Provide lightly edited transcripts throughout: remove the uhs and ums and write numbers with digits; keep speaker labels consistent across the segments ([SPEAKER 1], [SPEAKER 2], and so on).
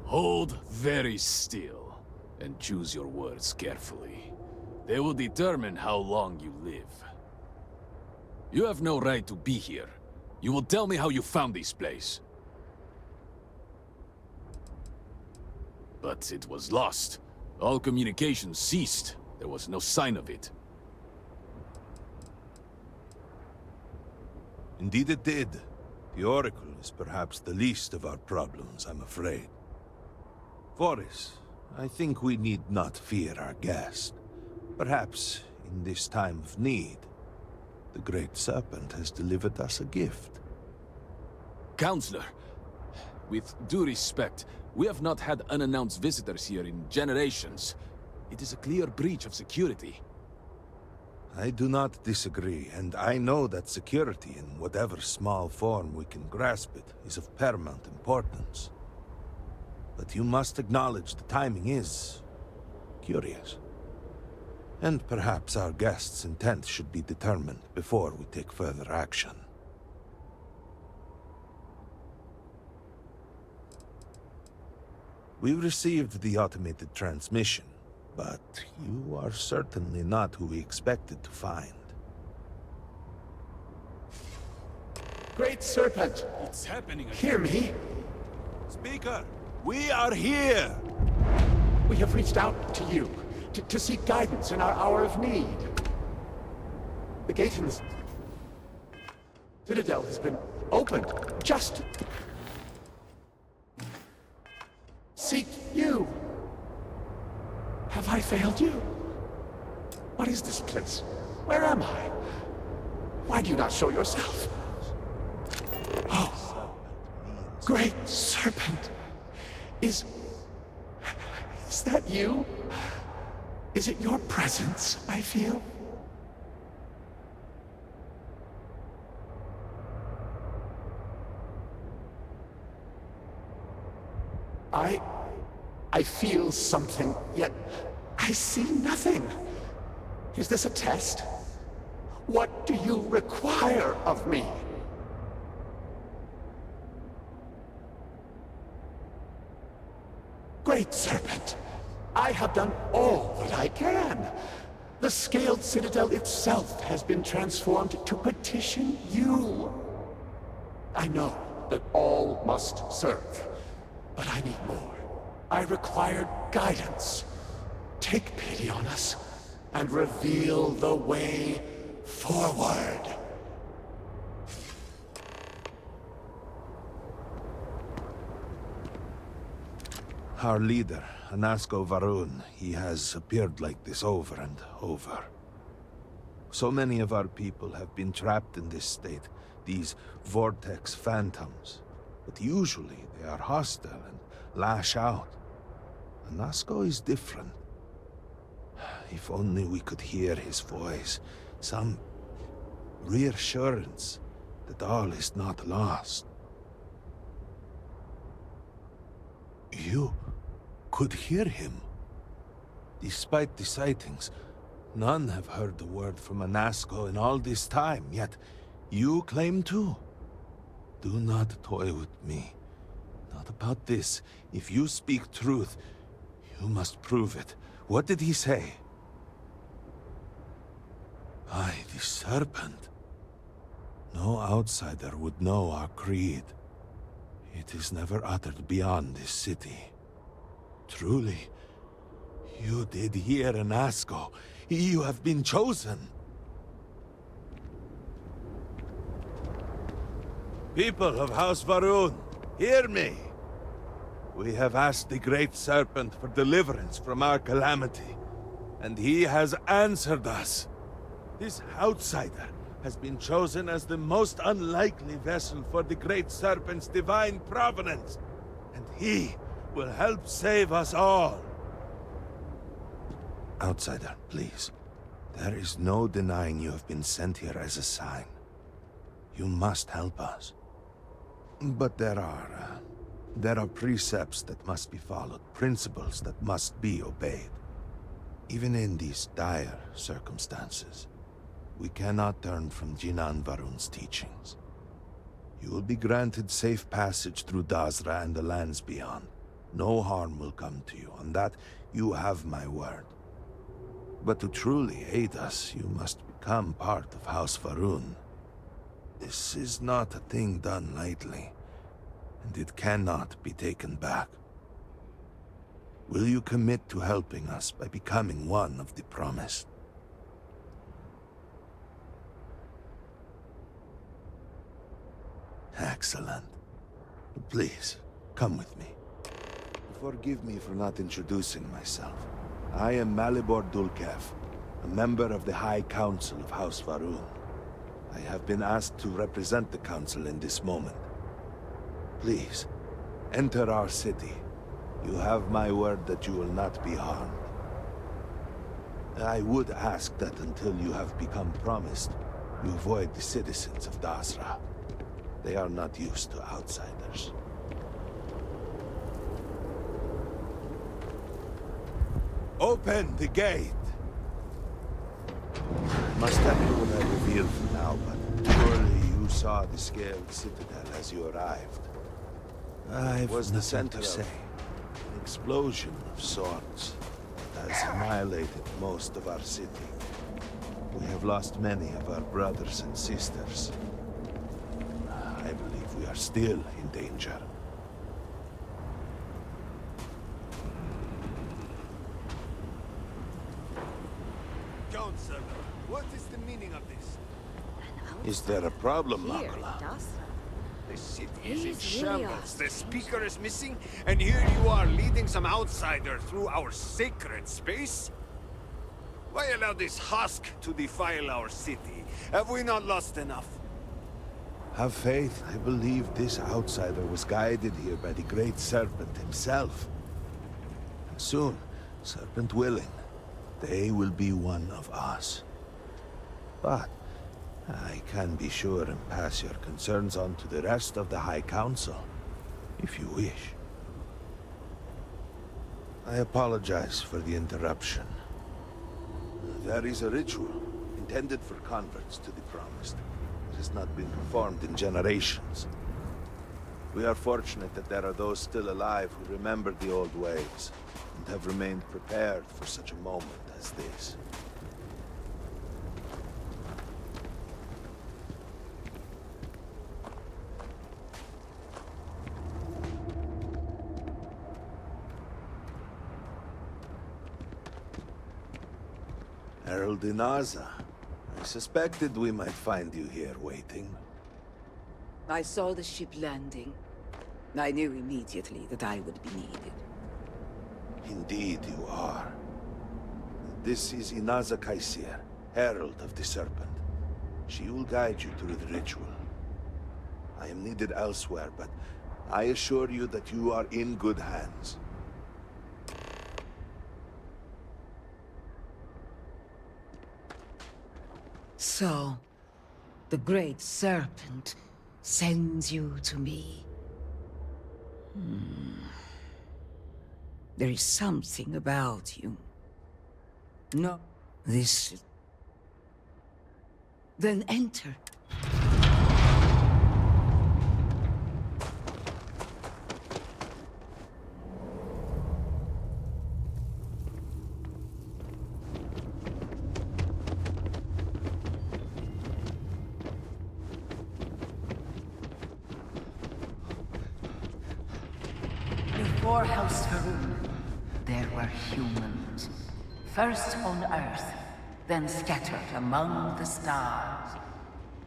[SPEAKER 1] Hold very still, and choose your words carefully. They will determine how long you live. You have no right to be here. You will tell me how you found this place. But it was lost. All communication ceased. There was no sign of it.
[SPEAKER 2] Indeed it did. The Oracle is perhaps the least of our problems, I'm afraid. Voris, I think we need not fear our guest. Perhaps, in this time of need, the Great Serpent has delivered us a gift.
[SPEAKER 1] Counselor, with due respect, we have not had unannounced visitors here in generations. It is a clear breach of security.
[SPEAKER 2] I do not disagree, and I know that security, in whatever small form we can grasp it, is of paramount importance. But you must acknowledge the timing is curious. And perhaps our guest's intent should be determined before we take further action. We received the automated transmission, but you are certainly not who we expected to find.
[SPEAKER 3] Great Serpent!
[SPEAKER 1] It's happening again.
[SPEAKER 3] Hear me!
[SPEAKER 2] Speaker, we are here!
[SPEAKER 3] We have reached out to you to seek guidance in our hour of need. The gate in the Citadel has been opened just to seek you. Have I failed you? What is this place? Where am I? Why do you not show yourself? Oh, Great Serpent! Is that you? Is it your presence I feel? I feel something, yet I see nothing. Is this a test? What do you require of me? Great Serpent, I have done all that I can. The scaled citadel itself has been transformed to petition you. I know that all must serve, but I need more. I require guidance. Take pity on us and reveal the way forward.
[SPEAKER 2] Our leader, Anasko Varun, he has appeared like this over and over. So many of our people have been trapped in this state, these vortex phantoms. But usually they are hostile and lash out. Anasko is different. If only we could hear his voice, some reassurance that all is not lost. You could hear him. Despite the sightings, none have heard the word from Anasko in all this time, yet you claim to. Do not toy with me. Not about this. If you speak truth, you must prove it. What did he say? By the Serpent. No outsider would know our creed. It is never uttered beyond this city. Truly, you did hear Anasko. You have been chosen. People of House Varun, hear me! We have asked the Great Serpent for deliverance from our calamity, and he has answered us. This outsider has been chosen as the most unlikely vessel for the Great Serpent's divine providence, and he will help save us all. Outsider, please. There is no denying you have been sent here as a sign. You must help us. But there are precepts that must be followed, principles that must be obeyed. Even in these dire circumstances, we cannot turn from Jinan Varun's teachings. You will be granted safe passage through Dazra and the lands beyond. No harm will come to you. On that, you have my word. But to truly aid us, you must become part of House Varun. This is not a thing done lightly, and it cannot be taken back. Will you commit to helping us by becoming one of the Promised? Excellent. Please, come with me. Forgive me for not introducing myself. I am Malibor Dulkev, a member of the High Council of House Varun. I have been asked to represent the Council in this moment. Please, enter our city. You have my word that you will not be harmed. I would ask that until you have become Promised, you avoid the citizens of Dazra. They are not used to outsiders. Open the gate! I must have you what I revealed for now, but surely you saw the scaled citadel as you arrived. It was the center of an explosion of sorts that has annihilated most of our city. We have lost many of our brothers and sisters. I believe we are still in danger.
[SPEAKER 4] Counselor, what is the meaning of this?
[SPEAKER 2] Is there a problem,
[SPEAKER 5] Here,
[SPEAKER 2] Makula?
[SPEAKER 4] The city is in
[SPEAKER 5] He's really
[SPEAKER 4] shambles. The
[SPEAKER 5] asking.
[SPEAKER 4] speaker is missing, and here you are leading some outsider through our sacred space? Why allow this husk to defile our city? Have we not lost enough?
[SPEAKER 2] Have faith. I believe this outsider was guided here by the Great Serpent himself. And soon, Serpent willing, they will be one of us. But I can be sure and pass your concerns on to the rest of the High Council, if you wish. I apologize for the interruption. There is a ritual intended for converts to the Promised. It has not been performed in generations. We are fortunate that there are those still alive who remember the old ways and have remained prepared for such a moment as this. Herald Inaza. I suspected we might find you here waiting.
[SPEAKER 6] I saw the ship landing. I knew immediately that I would be needed.
[SPEAKER 2] Indeed you are. This is Inaza Kaisir, Herald of the Serpent. She will guide you through the ritual. I am needed elsewhere, but I assure you that you are in good hands.
[SPEAKER 6] So, the Great Serpent sends you to me. There is something about you. No, this... Then enter.
[SPEAKER 7] Before House Varun, there were humans. First on Earth, then scattered among the stars.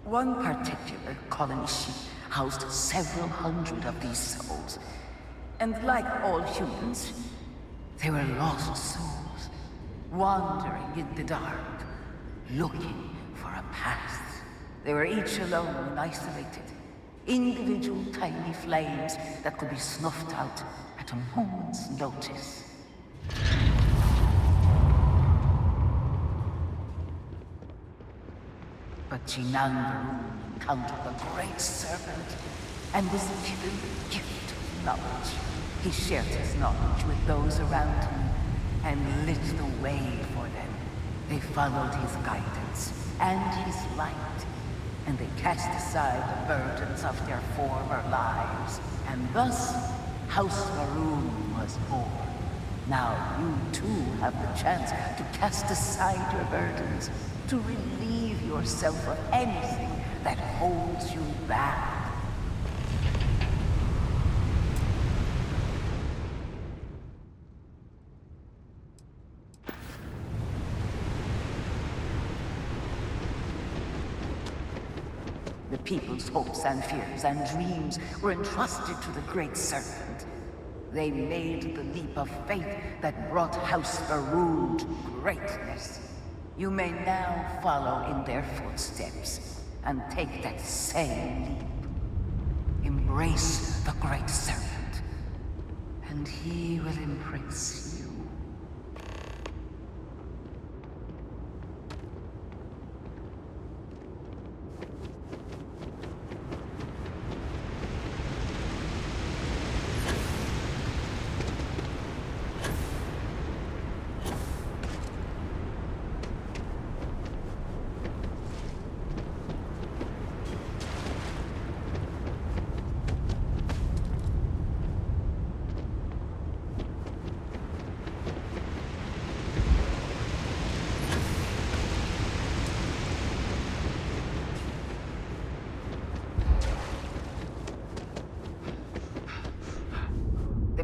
[SPEAKER 7] One particular colony ship housed several hundred of these souls. And like all humans, they were lost souls, wandering in the dark, looking for a path. They were each alone and isolated, individual tiny flames that could be snuffed out at a moment's notice. But Jinan Varun encountered the Great Serpent and was given the gift of knowledge. He shared his knowledge with those around him and lit the way for them. They followed his guidance and his light, and they cast aside the burdens of their former lives. And thus, House Varun was born. Now you too have the chance to cast aside your burdens, to relieve yourself of anything that holds you back. The people's hopes and fears and dreams were entrusted to the Great Serpent. They made the leap of faith that brought House Varun to greatness. You may now follow in their footsteps and take that same leap. Embrace the Great Serpent, and he will embrace you.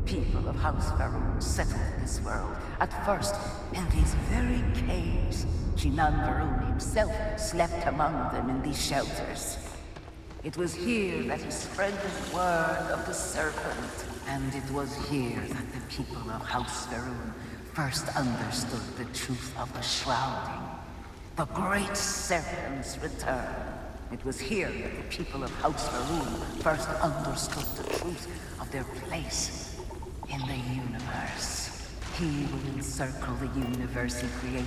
[SPEAKER 7] People of House Varun settled this world, at first in these very caves. Jinan Varun himself slept among them in these shelters. It was here that he spread the word of the serpent, and it was here that the people of House Varun first understood the truth of the shrouding, the Great Serpent's return. It was here that the people of House Varun first understood the truth of their place in the universe. He will encircle the universe he created,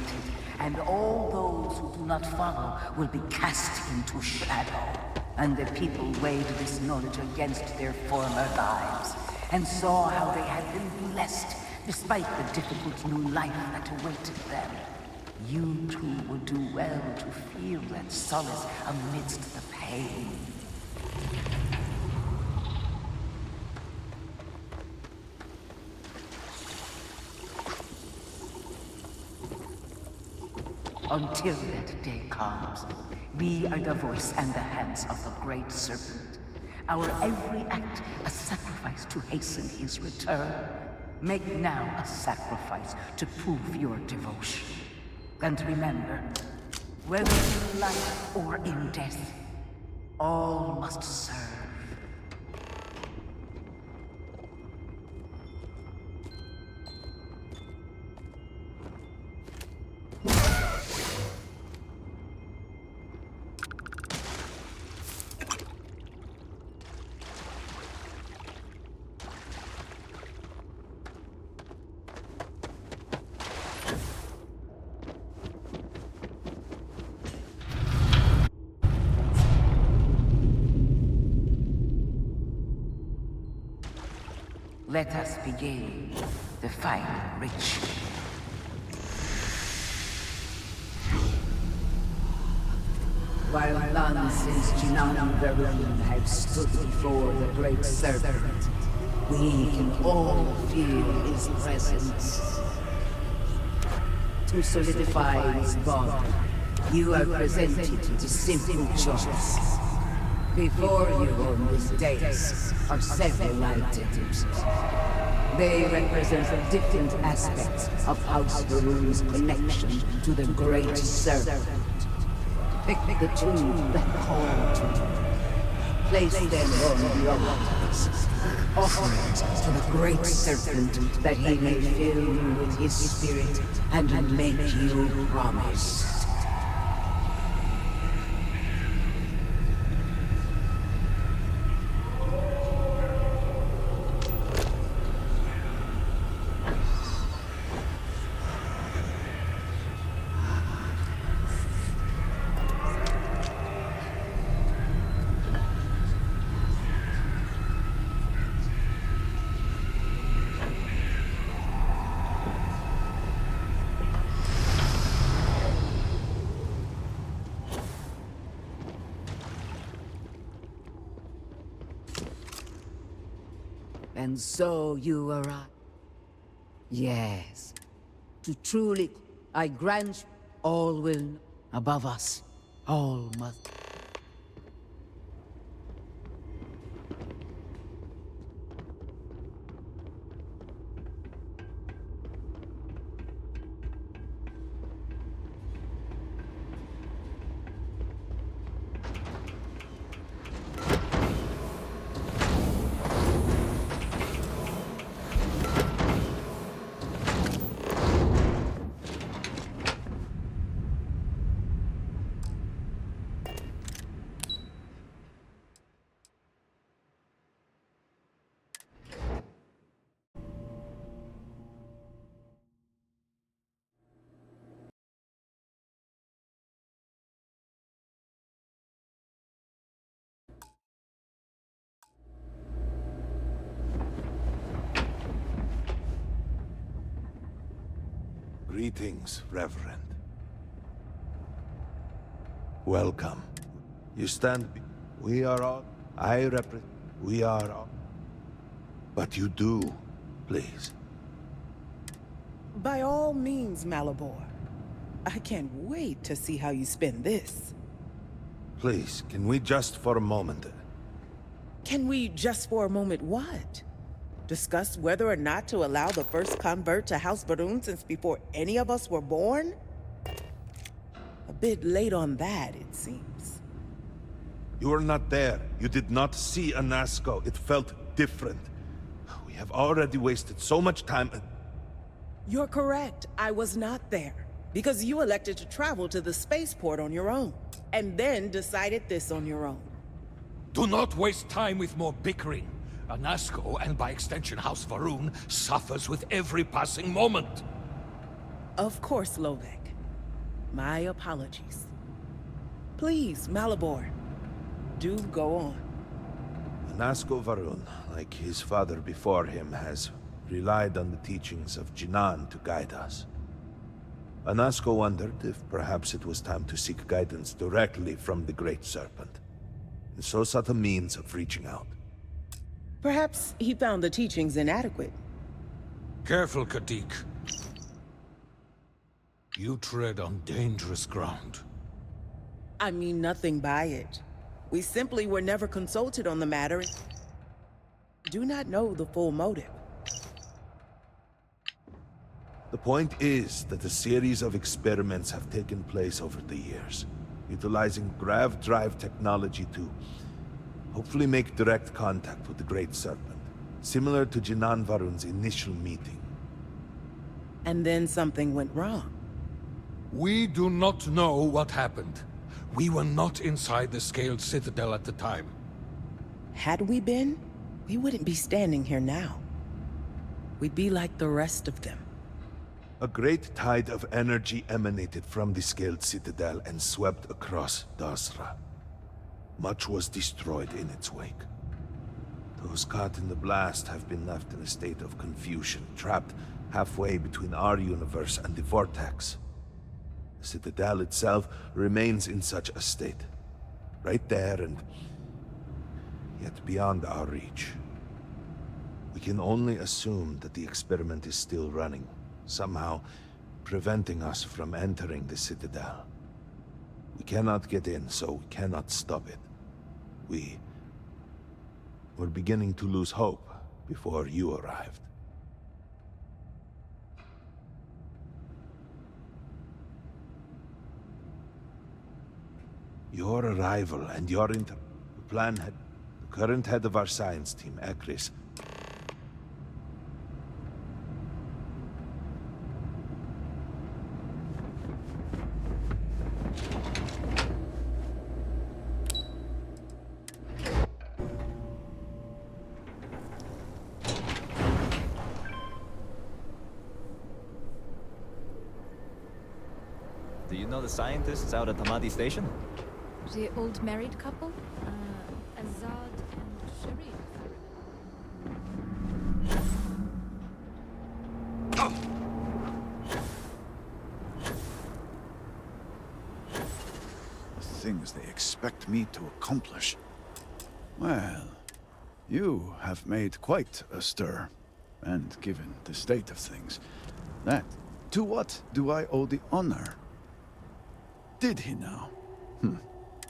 [SPEAKER 7] and all those who do not follow will be cast into shadow. And the people weighed this knowledge against their former lives, and saw how they had been blessed despite the difficult new life that awaited them. You too would do well to feel that solace amidst the pain. Until that day comes, we are the voice and the hands of the Great Serpent. Our every act a sacrifice to hasten his return. Make now a sacrifice to prove your devotion. And remember, whether in life or in death, all must serve. Let us begin the final ritual. While none since Jinan Varun have stood before the Great Serpent, we can all feel his presence. To solidify his bond, you are presented with a simple choice. Before you on this dais are several items. They represent different aspects of House Varun's connection to the Great Serpent. Pick the two that call to you.
[SPEAKER 6] Place them on the altars, offerings to the great serpent, that he may fill you with his spirit and make you promised. And so you arrive. Yes. To truly, I grant you, all will know. Above us, all must.
[SPEAKER 2] Greetings, Reverend. Welcome. You stand we are all. I represent. We are all. But you do, please.
[SPEAKER 5] By all means, Malabor. I can't wait to see how you spin this.
[SPEAKER 2] Please, can we just for a moment...
[SPEAKER 5] Can we just for a moment what? Discuss whether or not to allow the first convert to House Va'ruun since before any of us were born? A bit late on that, it seems.
[SPEAKER 2] You were not there. You did not see Anasco. It felt different. We have already wasted so much time...
[SPEAKER 5] You're correct. I was not there. Because you elected to travel to the spaceport on your own. And then decided this on your own.
[SPEAKER 8] Do not waste time with more bickering. Anasco, and by extension House Va'ruun, suffers with every passing moment.
[SPEAKER 5] Of course, Lovek. My apologies. Please, Malabor, do go on.
[SPEAKER 2] Anasco Va'ruun, like his father before him, has relied on the teachings of Jinan to guide us. Anasco wondered if perhaps it was time to seek guidance directly from the Great Serpent, and so sought a means of reaching out.
[SPEAKER 5] Perhaps he found the teachings inadequate.
[SPEAKER 8] Careful, Kadik. You tread on dangerous ground.
[SPEAKER 5] I mean nothing by it. We simply were never consulted on the matter. Do not know the full motive.
[SPEAKER 2] The point is that a series of experiments have taken place over the years, utilizing grav drive technology to hopefully make direct contact with the Great Serpent, similar to Jinan Va'ruun's initial meeting.
[SPEAKER 5] And then something went wrong.
[SPEAKER 8] We do not know what happened. We were not inside the Scaled Citadel at the time.
[SPEAKER 5] Had we been, we wouldn't be standing here now. We'd be like the rest of them.
[SPEAKER 2] A great tide of energy emanated from the Scaled Citadel and swept across Dasra. Much was destroyed in its wake. Those caught in the blast have been left in a state of confusion, trapped halfway between our universe and the Vortex. The Citadel itself remains in such a state. Right there and yet beyond our reach. We can only assume that the experiment is still running, somehow preventing us from entering the Citadel. We cannot get in, so we cannot stop it. We're beginning to lose hope before you arrived. Your arrival and your plan had... current head of our science team, Ekris.
[SPEAKER 9] Do you know the scientists out at Hamadi Station?
[SPEAKER 10] The old married couple? Azad and Sharif.
[SPEAKER 11] The things they expect me to accomplish. Well, you have made quite a stir. And given the state of things, to what do I owe the honor? Did he now?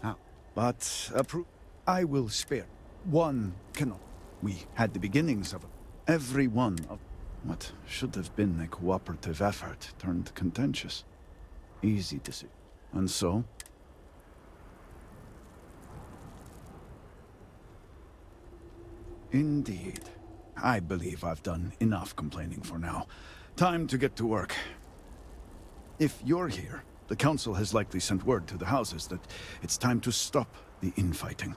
[SPEAKER 11] How? But I will spare. One cannot. We had the beginnings of every one of what should have been a cooperative effort turned contentious. Easy to see. And so? Indeed. I believe I've done enough complaining for now. Time to get to work. If you're here, the Council has likely sent word to the houses that it's time to stop the infighting.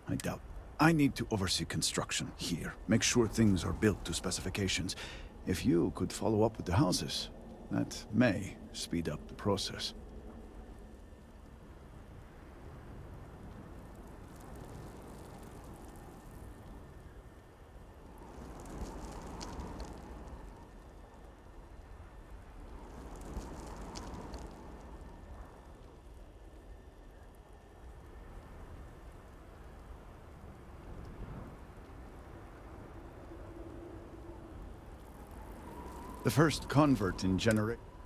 [SPEAKER 11] I doubt. I need to oversee construction here, make sure things are built to specifications. If you could follow up with the houses, that may speed up the process. The first convert in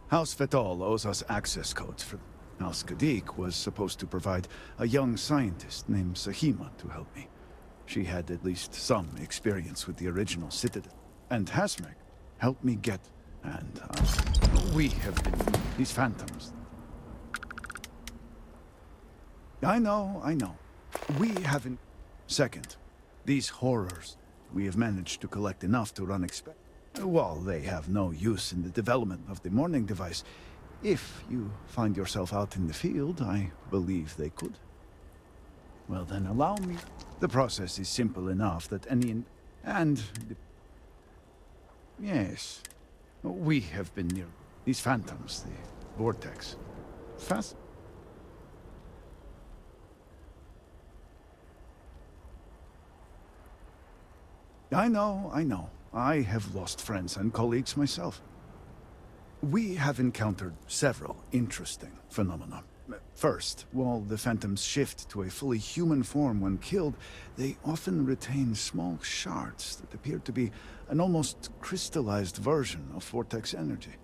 [SPEAKER 11] House Fetal owes us access codes for... House Kadik was supposed to provide a young scientist named Sahima to help me. She had at least some experience with the original Citadel. And Hasmek helped me get... And we have been... These phantoms. I know. We haven't... Second, these horrors. We have managed to collect enough to run While they have no use in the development of the morning device, if you find yourself out in the field, I believe they could. Well then, allow me. The process is simple enough that Yes. We have been near these phantoms, the vortex. Fast. I know. I have lost friends and colleagues myself. We have encountered several interesting phenomena. First, while the phantoms shift to a fully human form when killed, they often retain small shards that appear to be an almost crystallized version of vortex energy.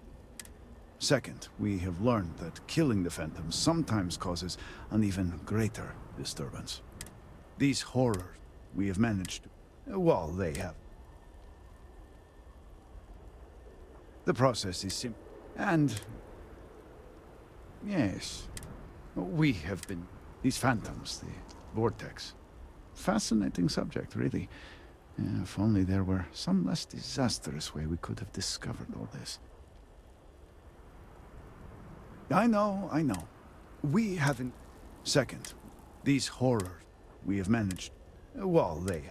[SPEAKER 11] Second, we have learned that killing the phantoms sometimes causes an even greater disturbance. These horrors we have managed to... Well, they have. The process is simple. Yes. We have been... These phantoms, the vortex. Fascinating subject, really. If only there were some less disastrous way we could have discovered all this. I know. We haven't... Second, these horrors we have managed... Well, they...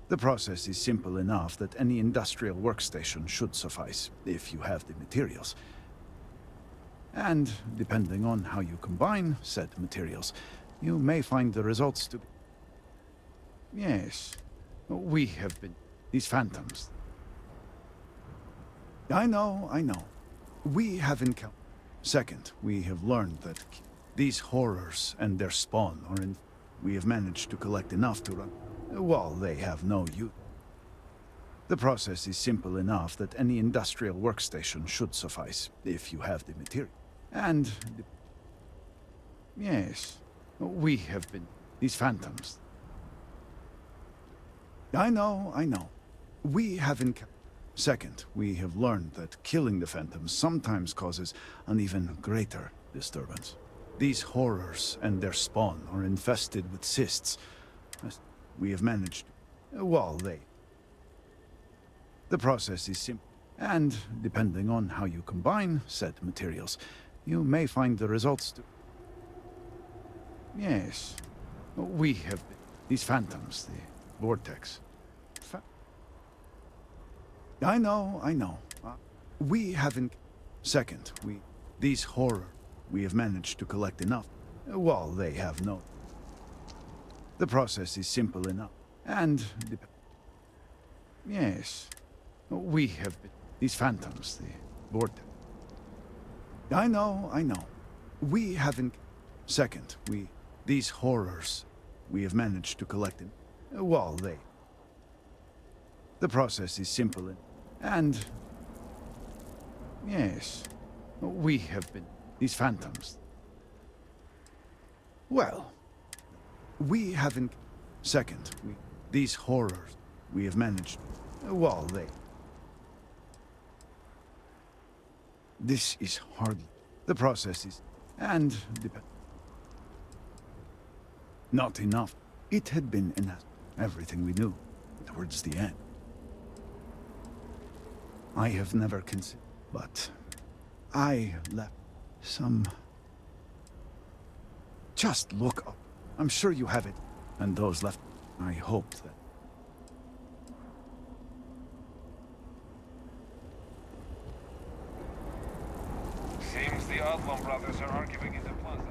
[SPEAKER 11] The process is simple enough that any industrial workstation should suffice, if you have the materials. And, depending on how you combine said materials, you may find the results to be... Yes. We have been... These phantoms. I know. We have encountered... Second, we have learned that these horrors and their spawn are in... We have managed to collect enough to run... Well, they have no use. The process is simple enough that any industrial workstation should suffice, if you have the material. And... Yes. We have been... These phantoms. I know. We have encountered... Second, we have learned that killing the phantoms sometimes causes an even greater disturbance. These horrors and their spawn are infested with cysts, We have managed. Well, the process is simple, and depending on how you combine said materials, you may find the results to... Yes, we have these phantoms, the vortex. I know. We haven't... Second, these horror, we have managed to collect enough. Well, they have no... The process is simple enough, and... Yes, we have these phantoms, the vortex. I know. We haven't... Second, these horrors, we have managed to collect them. Well, the process is simple and... Yes, we have been... These phantoms. Well, we haven't... Second, these horrors, we have managed... Well, This is hardly... The process is... And... Not enough. It had been enough. Everything we knew. Towards the end. I have never considered... But... I left some... Just look up. I'm sure you have it. And those left... I hoped that...
[SPEAKER 12] Seems the Odlum brothers are arguing in the plaza.